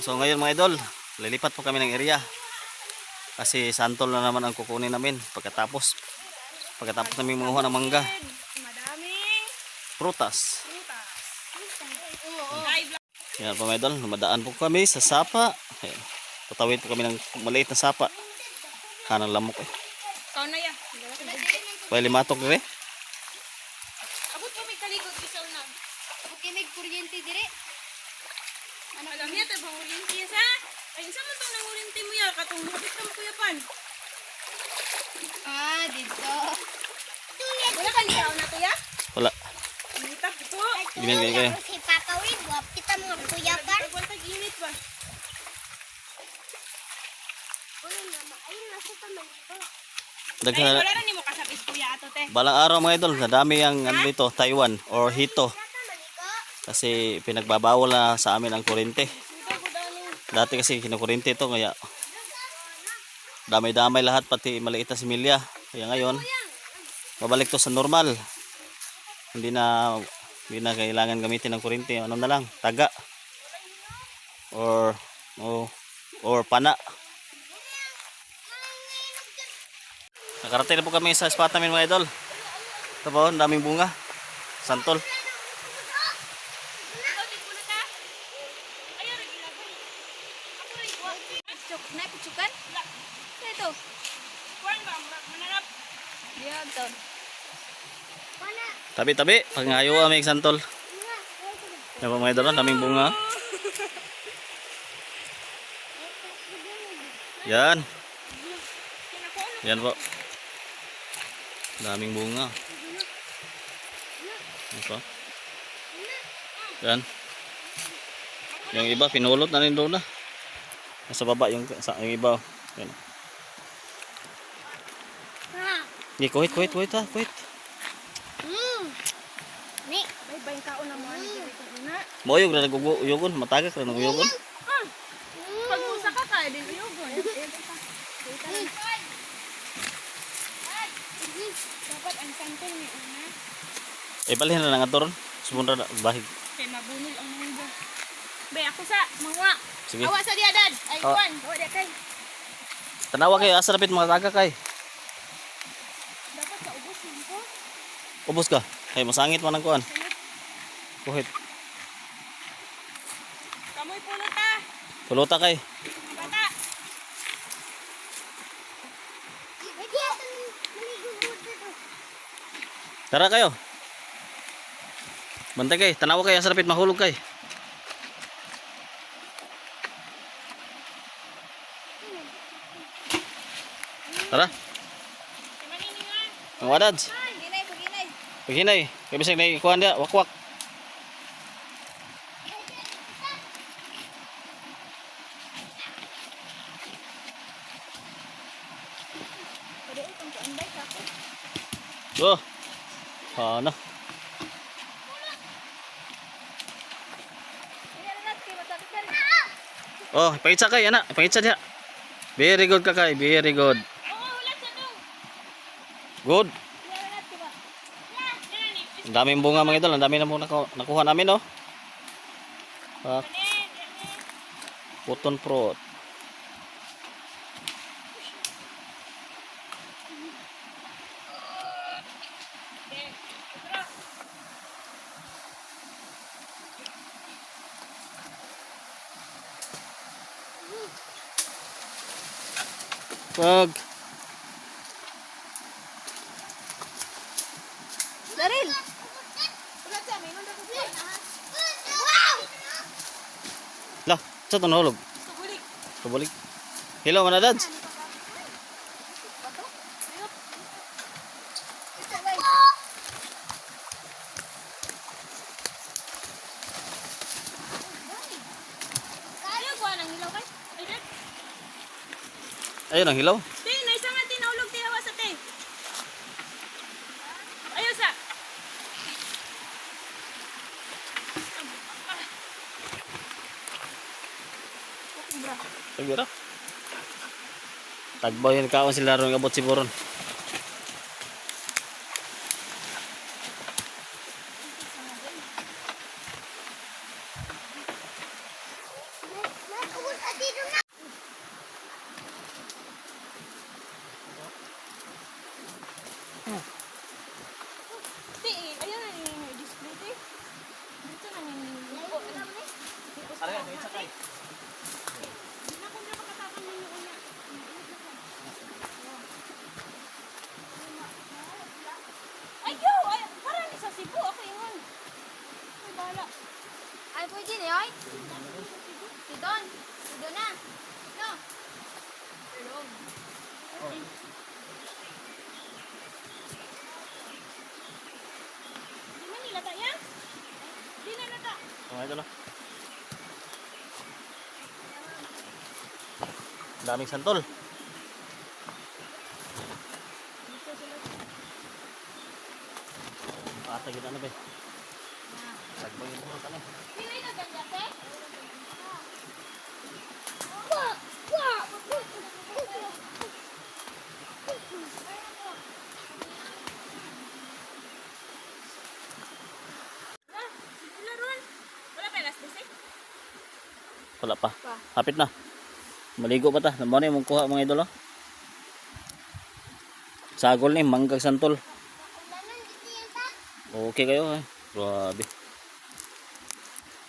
So ngayon mga idol, lilipat po kami ng area. Kasi santol na naman ang kukunin namin pagkatapos namin manguha ng mangga. Madaming Prutas. prutas. Yan po mga idol, lumadaan po kami sa sapa. Ayan. Patawid po kami ng maliit na sapa. Kanang lamok eh. Kau na ya. Pwede limatok dire. Abot pa may kaligod isaw na. Okay, may kuryente dire. Alam niya tayo bang ulinti sa? Ay, isa man itong nangulinti mo ya. Katong hapit ka mo kuyapan. Ah, dito. Wala ka liyaw na to ya? Wala. Initak ito. Ganyan kayo. Si Papa Will, buwap kita mga kuyapan. Pagwantag init ba? Ayun, nasa taman ito. Ay, Daghan wala na ni mo kasapis kuya ato te. balang araw mga idol, nadami ang ano dito, Taiwan or Hito. Taman ito. Kasi pinagbabawal na sa amin ang kurente. Ito ko daming. Dati kasi kinukurente ito kaya damay-damay lahat pati maliit na similya. Kaya ngayon babalik to sa normal. Hindi na kailangan gamitin ng kurente. Ano na lang, taga or pana. Nakarating na po kami sa spot namin mga idol. Ito po, ang daming bunga. Santol. Naipitsukan? Ito. Kuwan ba? Mananap. Diyan to. Mana? Tabi-tabi, pangayo kami santol. Yan po mga idol, ang daming bunga. Yan. Yan po. Daming bunga. Ito. Yan. Yung iba, pinulot na rin doon na. Nasa baba yung iba. Yan. Hindi, kuhit ha, kuhit. Ni. May bayin kaon na mo ani dito una. Moyog na nag-uyugon, matagak na nag-uyugon. Pag usa ka kay din uyogon. Dapat ang santol ni una. Balhin na nga toron. Sumunod na bahig. Kay mabunol ang munggo. Bay ako sa mga. Sige. Awa sa dia dad. Ay Oh. kuan, awa dia kay. Tanawa kayo, asa rapit mga taga kay. Dapat sa ubos man ko. Ubos ka. Ay, masangit man ang kuan. Kuhit. Kamoy pulo ta. Puluta kay. Bata. Tara kayo. Bantay kay, tanawa kayo, asa rapit mahulog kay. Tara. Maniningan. Ang wadads. Ginay paginay. Paghinay. Kaya bisag na ikuhan dia, wakwak. Pwede itong kaanday ka ko. Oh. Ano? Ini anak kay matakit ka rin. Oh, ipangitsa kay, ana. Ipangitsa dia. Very good ka kay, very good. Oo, wala sa to. Good. Ini anak kay ba? Yan ni. Ang daming bunga mga idol, ang dami na po nakuha namin, oh. Cotton fruit. Wag. Daril. Lah, sa to nahulog. Tugulik. Kabalik. Hello, mana dads? Ayaw ko nang ilaw kay. Ayun. Ayun ang hilaw. Te, naisa nga tinahulog ti hawa sa te. Ayaw sa. Siguro. Tagbaw yun kaon sila ron abot si Boron. dito na. Ti, ayun na yung display ti. Dito na yung upo. Ano yan? May sakay. Di na ko na makatakan ninyo kuya. Ayaw! Ay, parang sa Cebu. Ako yun. Ay, bahala. Ay, pwede na yun. Dito. Dito na. No. Tulog. Di man nila tayo? Di na nata. Mga idol. Daming santol. Ata gina na ba? Sagbang yung puro tanong. Sino ito, Dante? Ah, sila ron. Wala pa elastis eh. Wala pa. Hapit na. Maligo pa ta. Namo na yung kuha mga idol. Oh. Sagol ni manggag santol. Okay kayo eh. Grabe.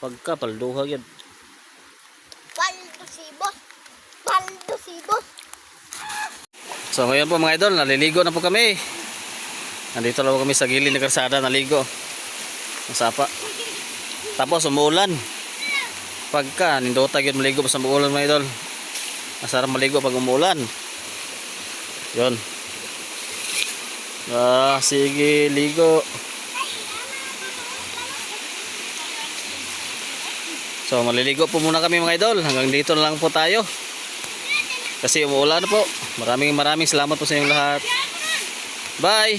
Pagka palduha yun. Paldo si boss. Paldo si boss. So ngayon po mga idol, naliligo na po kami. Nandito lang po kami sa gilid ng kalsada, naligo. Masapa. Tapos umuulan. Pagka nindota yun maligo pa sa umuulan mga idol. Masarap maligo pag umuulan. Yun. Sige, ligo. So maliligo po muna kami mga idol. Hanggang dito na lang po tayo. Kasi umuulan na po. Maraming salamat po sa inyong lahat. Bye!